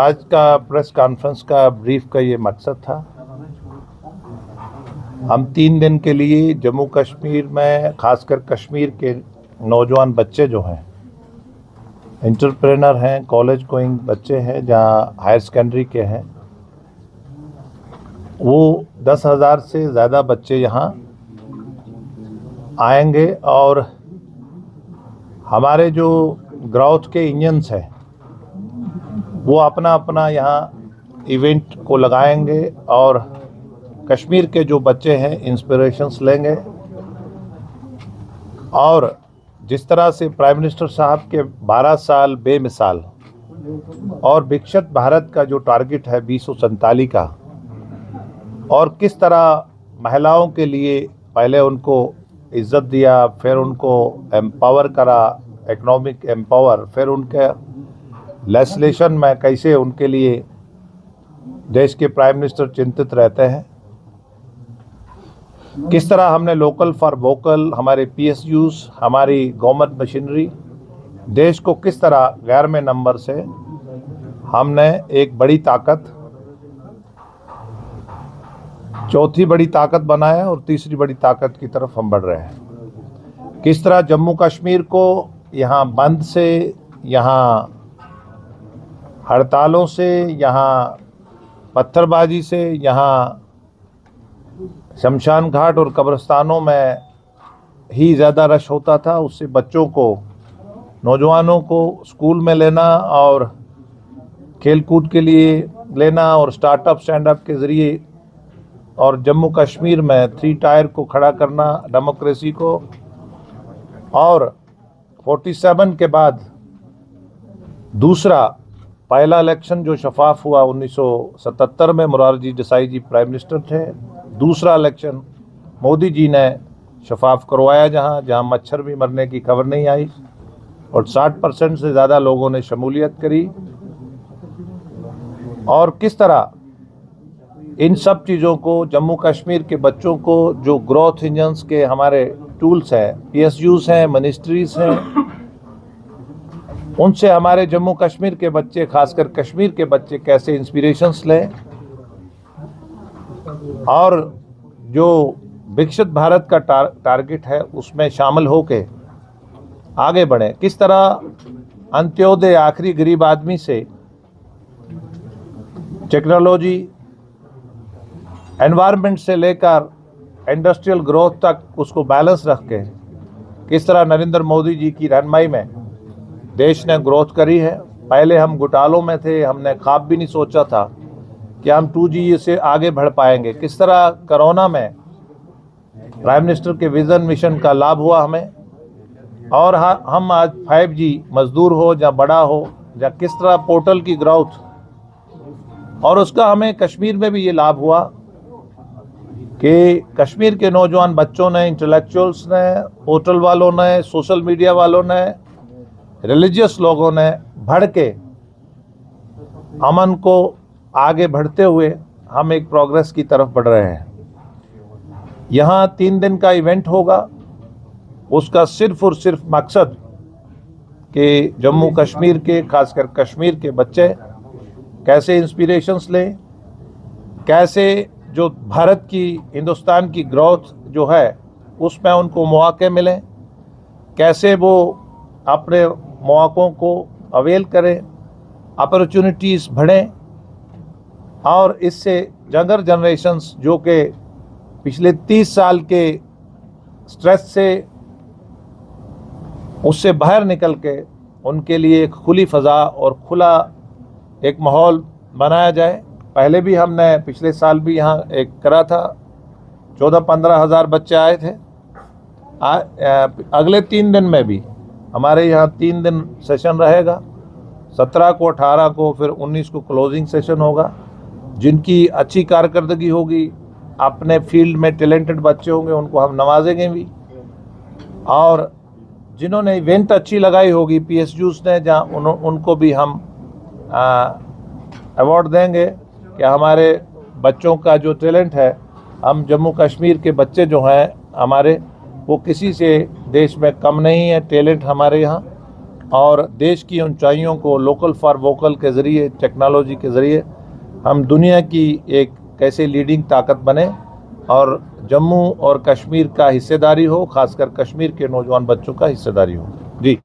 आज का press conference का ब्रीफ का ये मकसद था। हम 3 दिन के लिए जम्मू कश्मीर में, खासकर कश्मीर के नौजवान बच्चे जो हैं, एंटरप्रेनर हैं, कॉलेज गोइंग बच्चे हैं, जहाँ हायर सेकेंडरी के हैं, वो 10,000 से ज़्यादा बच्चे यहाँ आएंगे और हमारे जो ग्रोथ के इंजन्स हैं वो अपना अपना यहाँ इवेंट को लगाएंगे और कश्मीर के जो बच्चे हैं इंस्पिरेशंस लेंगे। और जिस तरह से प्राइम मिनिस्टर साहब के 12 साल बेमिसाल और विकसित भारत का जो टारगेट है 2047 का, और किस तरह महिलाओं के लिए पहले उनको इज्जत दिया, फिर उनको एम्पावर करा, इकोनॉमिक एम्पावर, फिर उनके लेजिस्लेशन में कैसे उनके लिए देश के प्राइम मिनिस्टर चिंतित रहते हैं, किस तरह हमने लोकल फॉर वोकल, हमारे PSUs, हमारी गवर्नमेंट मशीनरी, देश को किस तरह गैर में नंबर से हमने एक बड़ी ताकत, चौथी बड़ी ताकत बनाया और तीसरी बड़ी ताकत की तरफ हम बढ़ रहे हैं। किस तरह जम्मू कश्मीर को यहाँ बंद से, यहाँ हड़तालों से, यहाँ पत्थरबाजी से, यहाँ शमशान घाट और कब्रिस्तानों में ही ज़्यादा रश होता था, उससे बच्चों को, नौजवानों को स्कूल में लेना और खेलकूद के लिए लेना और स्टार्टअप स्टैंडअप के ज़रिए, और जम्मू कश्मीर में 3 टायर को खड़ा करना, डेमोक्रेसी को, और 47 के बाद दूसरा पहला इलेक्शन जो शफाफ हुआ 1977 में, मोरारजी देसाई जी प्राइम मिनिस्टर थे। दूसरा इलेक्शन मोदी जी ने शफाफ करवाया, जहां मच्छर भी मरने की खबर नहीं आई और 60% से ज़्यादा लोगों ने शमूलियत करी। और किस तरह इन सब चीज़ों को जम्मू कश्मीर के बच्चों को, जो ग्रोथ इंजन्स के हमारे टूल्स हैं, PSUs हैं, मिनिस्ट्रीज हैं, उनसे हमारे जम्मू कश्मीर के बच्चे, खासकर कश्मीर के बच्चे, कैसे इंस्पिरेशंस लें और जो विकसित भारत का टारगेट है उसमें शामिल होके आगे बढ़ें। किस तरह अंत्योदय, आखिरी गरीब आदमी से टेक्नोलॉजी, एनवायरनमेंट से लेकर इंडस्ट्रियल ग्रोथ तक उसको बैलेंस रख के किस तरह नरेंद्र मोदी जी की रहनुमाई में देश ने ग्रोथ करी है। पहले हम घोटालों में थे, हमने ख्वाब भी नहीं सोचा था कि हम 2G से आगे बढ़ पाएंगे। किस तरह कोरोना में प्राइम मिनिस्टर के विजन मिशन का लाभ हुआ हमें, और हम आज 5G मजदूर हो या बड़ा हो, या किस तरह पोर्टल की ग्रोथ, और उसका हमें कश्मीर में भी ये लाभ हुआ कि कश्मीर के नौजवान बच्चों ने, इंटेलेक्चुअल्स ने, पोर्टल वालों ने, सोशल मीडिया वालों ने, रिलीजियस लोगों ने बढ़ के अमन को आगे बढ़ते हुए हम एक प्रोग्रेस की तरफ बढ़ रहे हैं। यहाँ 3 दिन का इवेंट होगा, उसका सिर्फ और सिर्फ मकसद कि जम्मू कश्मीर के, खासकर कश्मीर के बच्चे कैसे इंस्पिरेशंस लें, कैसे जो भारत की, हिंदुस्तान की ग्रोथ जो है उसमें उनको मौके मिलें, कैसे वो अपने मौक़ों को अवेल करें, अपॉर्चुनिटीज़ बढ़ें, और इससे यंगर जनरेशन्स जो कि पिछले 30 साल के स्ट्रेस से, उससे बाहर निकल के उनके लिए एक खुली फ़ज़ा और खुला एक माहौल बनाया जाए। पहले भी हमने पिछले साल भी यहाँ एक करा था, 14-15 हज़ार बच्चे आए थे। अगले 3 दिन में भी हमारे यहाँ 3 दिन सेशन रहेगा, 17 को, 18 को, फिर 19 को क्लोजिंग सेशन होगा। जिनकी अच्छी कारकर्दगी होगी, अपने फील्ड में टैलेंटेड बच्चे होंगे, उनको हम नवाजेंगे भी, और जिन्होंने इवेंट अच्छी लगाई होगी PSUs ने, जहाँ उनको भी हम अवार्ड देंगे कि हमारे बच्चों का जो टैलेंट है, हम जम्मू कश्मीर के बच्चे जो हैं हमारे, वो किसी से देश में कम नहीं है, टैलेंट हमारे यहाँ। और देश की ऊंचाइयों को लोकल फॉर वोकल के ज़रिए, टेक्नोलॉजी के ज़रिए हम दुनिया की एक कैसे लीडिंग ताकत बने और जम्मू और कश्मीर का हिस्सेदारी हो, खासकर कश्मीर के नौजवान बच्चों का हिस्सेदारी हो। जी।